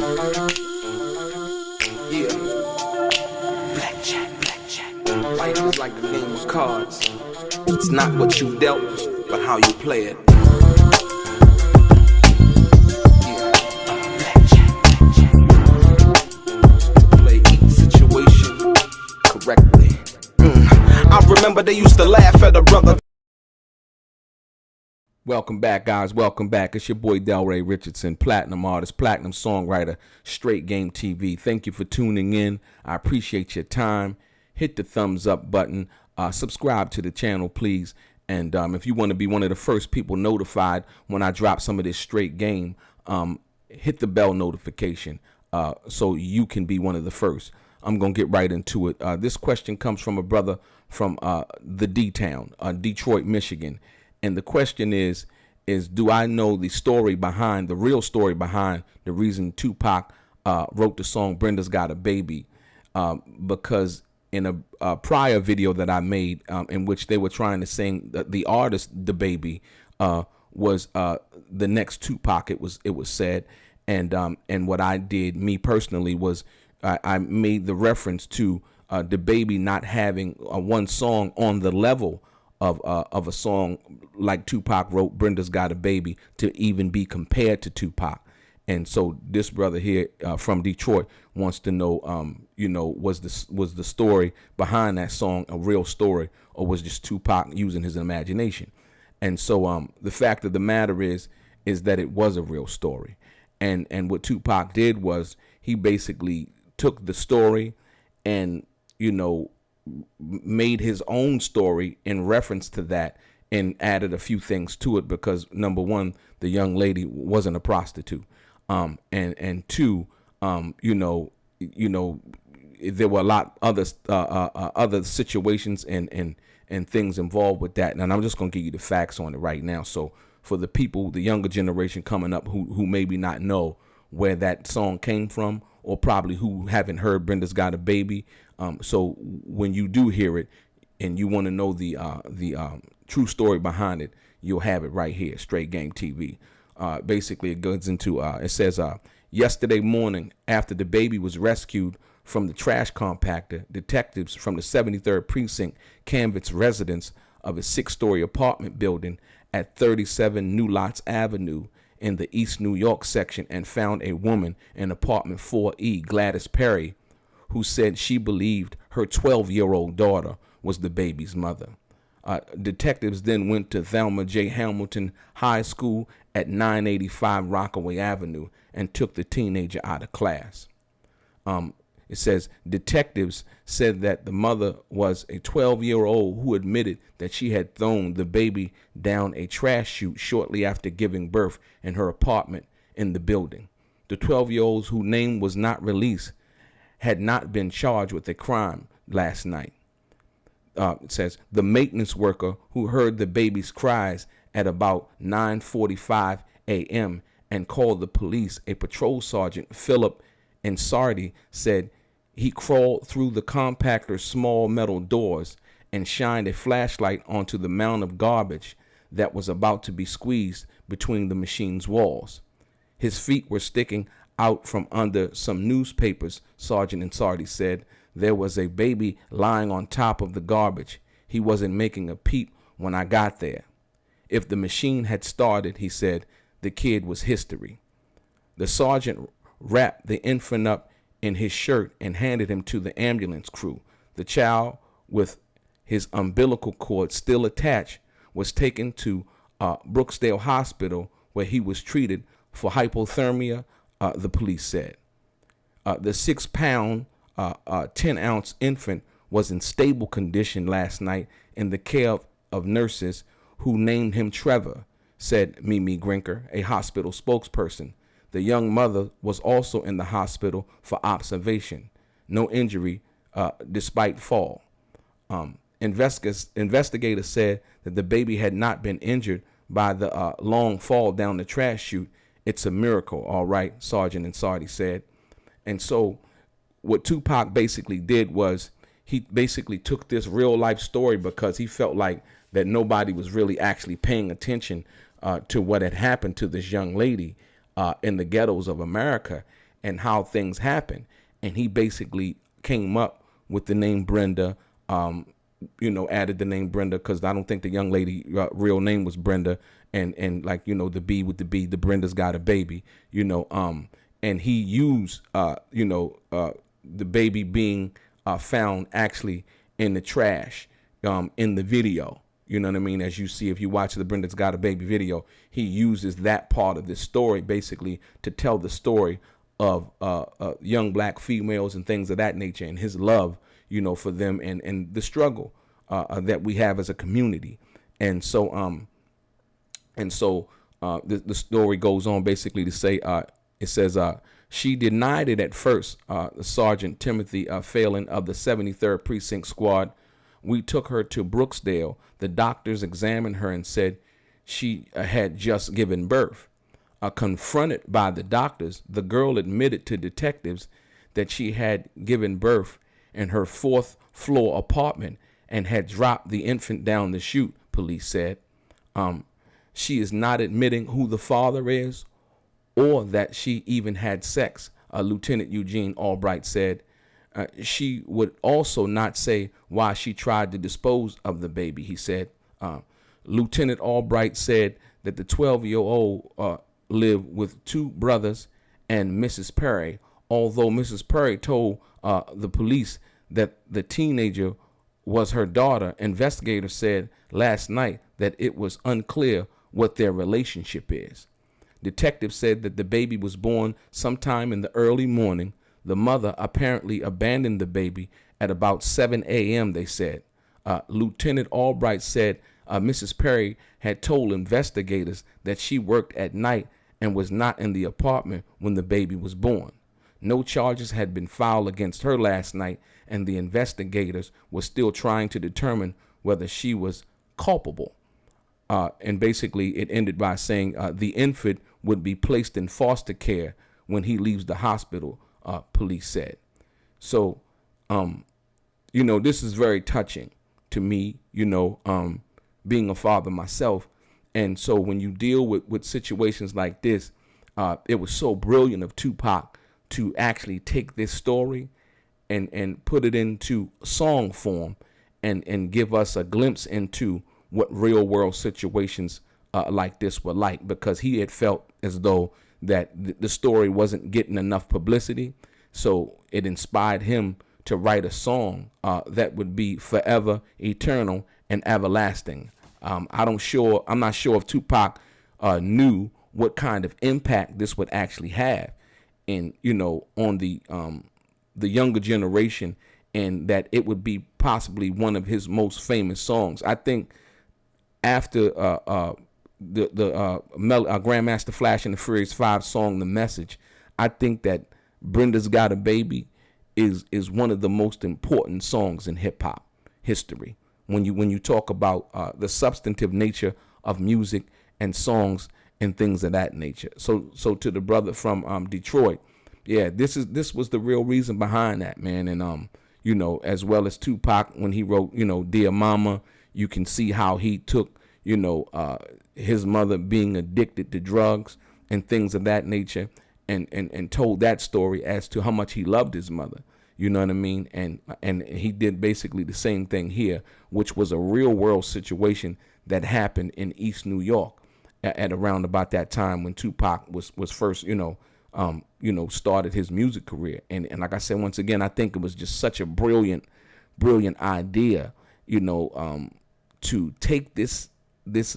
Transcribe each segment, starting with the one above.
Yeah. Blackjack. Life is like a game of cards. It's not what you dealt, but how you play it. Yeah. Blackjack. To play each situation correctly. I remember they used to laugh at a brother. Welcome back, guys. Welcome back. It's your boy DELRAY Richardson, platinum artist, platinum songwriter, Straight Game TV. Thank you for tuning in. I appreciate your time. Hit the thumbs up button. Subscribe to the channel, please. And if you want to be one of the first people notified when I drop some of this straight game, hit the bell notification so you can be one of the first. I'm going to get right into it. This question comes from a brother from the D-Town, Detroit, Michigan. And the question is do I know the story behind, the real story behind the reason Tupac wrote the song Brenda's Got a Baby? Because in a prior video that I made in which they were trying to sing the artist DaBaby was the next Tupac, it was said. And what I did, me personally, was I made the reference to DaBaby not having one song on the level of a song like Tupac wrote, Brenda's Got a Baby, to even be compared to Tupac. And so this brother here from Detroit wants to know, was the story behind that song a real story, or was just Tupac using his imagination? And so the fact of the matter is that it was a real story. And what Tupac did was he basically took the story and, made his own story in reference to that and added a few things to it because, number one, the young lady wasn't a prostitute. And two, there were a lot other situations and things involved with that. And I'm just going to give you the facts on it right now. So for the people, the younger generation coming up who maybe not know where that song came from, or probably who haven't heard Brenda's Got a Baby. So when you do hear it and you want to know the true story behind it, you'll have it right here, Straight Game TV. Basically, it goes into, it says, yesterday morning, after DaBaby was rescued from the trash compactor, detectives from the 73rd Precinct canvassed residents of a 6-story apartment building at 37 New Lots Avenue in the East New York section and found a woman in apartment 4E, Gladys Perry, who said she believed her 12-year-old daughter was DaBaby's mother. Detectives then went to Thelma J. Hamilton High School at 985 Rockaway Avenue and took the teenager out of class. It says detectives said that the mother was a 12-year-old who admitted that she had thrown DaBaby down a trash chute shortly after giving birth in her apartment in the building. The 12-year-old, whose name was not released, had not been charged with a crime last night. It says the maintenance worker who heard the baby's cries at about 9:45 a.m. and called the police, a patrol sergeant, Philip Insardi, said he crawled through the compactor's small metal doors and shined a flashlight onto the mound of garbage that was about to be squeezed between the machine's walls. His feet were sticking out from under some newspapers, Sergeant Insardi said. There was a baby lying on top of the garbage. He wasn't making a peep when I got there. If the machine had started, he said, the kid was history. The sergeant wrapped the infant up in his shirt and handed him to the ambulance crew. The child, with his umbilical cord still attached, was taken to Brooksdale Hospital, where he was treated for hypothermia, the police said. The 6-pound, 10-ounce infant was in stable condition last night in the care of nurses who named him Trevor, said Mimi Grinker, a hospital spokesperson. The young mother was also in the hospital for observation. No injury despite fall. Investigators said that the baby had not been injured by the long fall down the trash chute. It's a miracle, all right, Sergeant Insardi said. And so what Tupac basically did was he basically took this real life story because he felt like that nobody was really actually paying attention to what had happened to this young lady in the ghettos of America. and how things happen. And he basically came up with the name Brenda, added the name Brenda because I don't think the young lady real name was Brenda, and like, the B with the B, the Brenda's got a baby, and he used, the baby being found actually in the trash in the video. You know what I mean? As you see, if you watch the Brenda's Got a Baby video, he uses that part of this story basically to tell the story of young black females and things of that nature, and his love, for them, and the struggle that we have as a community. And so the story goes on basically to say, it says, she denied it at first, Sergeant Timothy Phelan of the 73rd Precinct Squad. We took her to Brooksdale. The doctors examined her and said she had just given birth. Confronted by the doctors, the girl admitted to detectives that she had given birth in her 4th floor apartment and had dropped the infant down the chute, police said. She is not admitting who the father is or that she even had sex, Lieutenant Eugene Albright said. She would also not say why she tried to dispose of the baby, he said. Lieutenant Albright said that the 12-year-old lived with 2 brothers and Mrs. Perry, although Mrs. Perry told the police that the teenager was her daughter. Investigators said last night that it was unclear what their relationship is. Detectives said that the baby was born sometime in the early morning. The mother apparently abandoned the baby at about 7 a.m., they said. Lieutenant Albright said Mrs. Perry had told investigators that she worked at night and was not in the apartment when the baby was born. No charges had been filed against her last night, and the investigators were still trying to determine whether she was culpable. And basically it ended by saying the infant would be placed in foster care when he leaves the hospital, police said. So, this is very touching to me, being a father myself. And so when you deal with situations like this, it was so brilliant of Tupac to actually take this story and put it into song form and give us a glimpse into what real world situations like this were like, because he had felt as though that the story wasn't getting enough publicity. So it inspired him to write a song that would be forever, eternal, and everlasting. I'm not sure if Tupac knew what kind of impact this would actually have in, on the younger generation, and that it would be possibly one of his most famous songs. I think after Grandmaster Flash and the Furious 5 song, The Message, I think that Brenda's Got a Baby is one of the most important songs in hip hop history. When you talk about the substantive nature of music and songs and things of that nature. So to the brother from Detroit, yeah, this was the real reason behind that, man. And as well as Tupac when he wrote, Dear Mama, you can see how he took, his mother being addicted to drugs and things of that nature, and told that story as to how much he loved his mother. You know what I mean? And he did basically the same thing here, which was a real world situation that happened in East New York at around about that time when Tupac was first, started his music career. And like I said, once again, I think it was just such a brilliant idea, to take this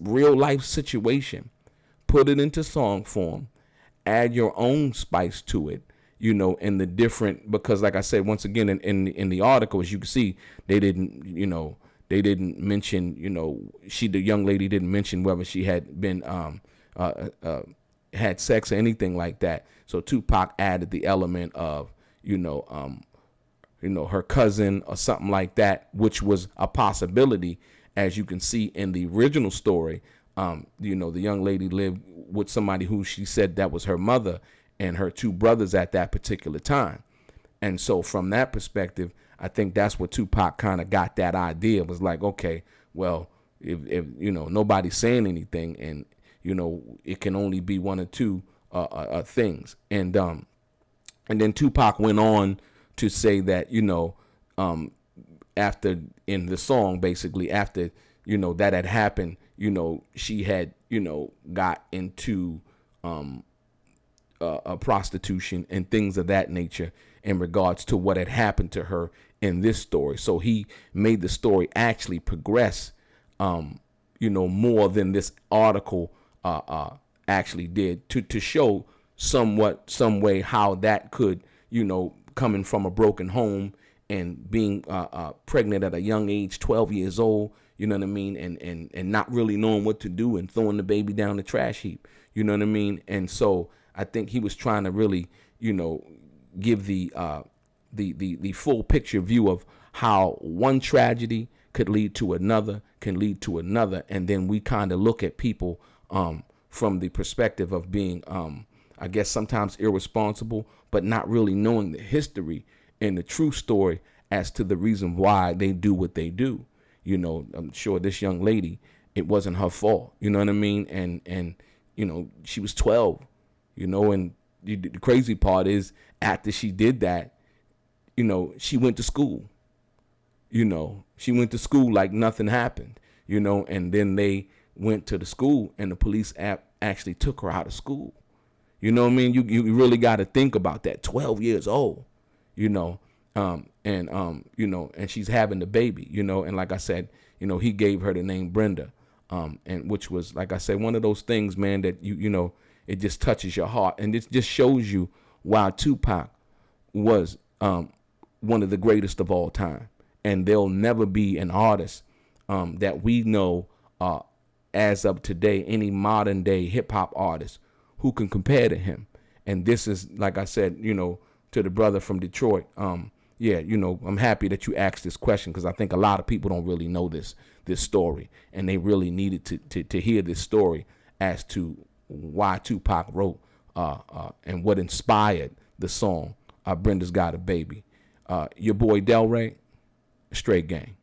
real life situation, put it into song form, add your own spice to it, in the different, because like I said, once again, in the article, as you can see, they didn't mention, the young lady didn't mention whether she had been, had sex or anything like that. So Tupac added the element of, her cousin or something like that, which was a possibility. As you can see in the original story, the young lady lived with somebody who she said that was her mother and her 2 brothers at that particular time. And so from that perspective, I think that's what Tupac kind of got that idea. It was like, okay, well, if nobody's saying anything, and, it can only be one or two things. And And then Tupac went on to say that, after, in the song, basically, after, that had happened, she had, got into prostitution and things of that nature in regards to what had happened to her in this story. So he made the story actually progress, more than this article actually did, to show some way how that could, coming from a broken home and being pregnant at a young age, 12 years old, you know what I mean, and not really knowing what to do and throwing the baby down the trash heap, you know what I mean. And so I think he was trying to really, give the full picture view of how one tragedy could lead to another, and then we kind of look at people from the perspective of being, I guess, sometimes irresponsible, but not really knowing the history and the true story as to the reason why they do what they do. I'm sure this young lady, it wasn't her fault, you know what I mean? And she was 12, and the crazy part is, after she did that, she went to school. She went to school like nothing happened, and then they went to the school and the police actually took her out of school. You know what I mean? You really got to think about that. 12 years old, and she's having the baby, and like I said, he gave her the name Brenda, and which was, like I said, one of those things, man, that it just touches your heart, and it just shows you why Tupac was one of the greatest of all time, and there'll never be an artist that we know as of today, any modern day hip hop artist who can compare to him. And this is, like I said, to the brother from Detroit. I'm happy that you asked this question, because I think a lot of people don't really know this story, and they really needed to hear this story as to why Tupac wrote and what inspired the song Brenda's Got a Baby. Your boy DELRAY, Straight Gang.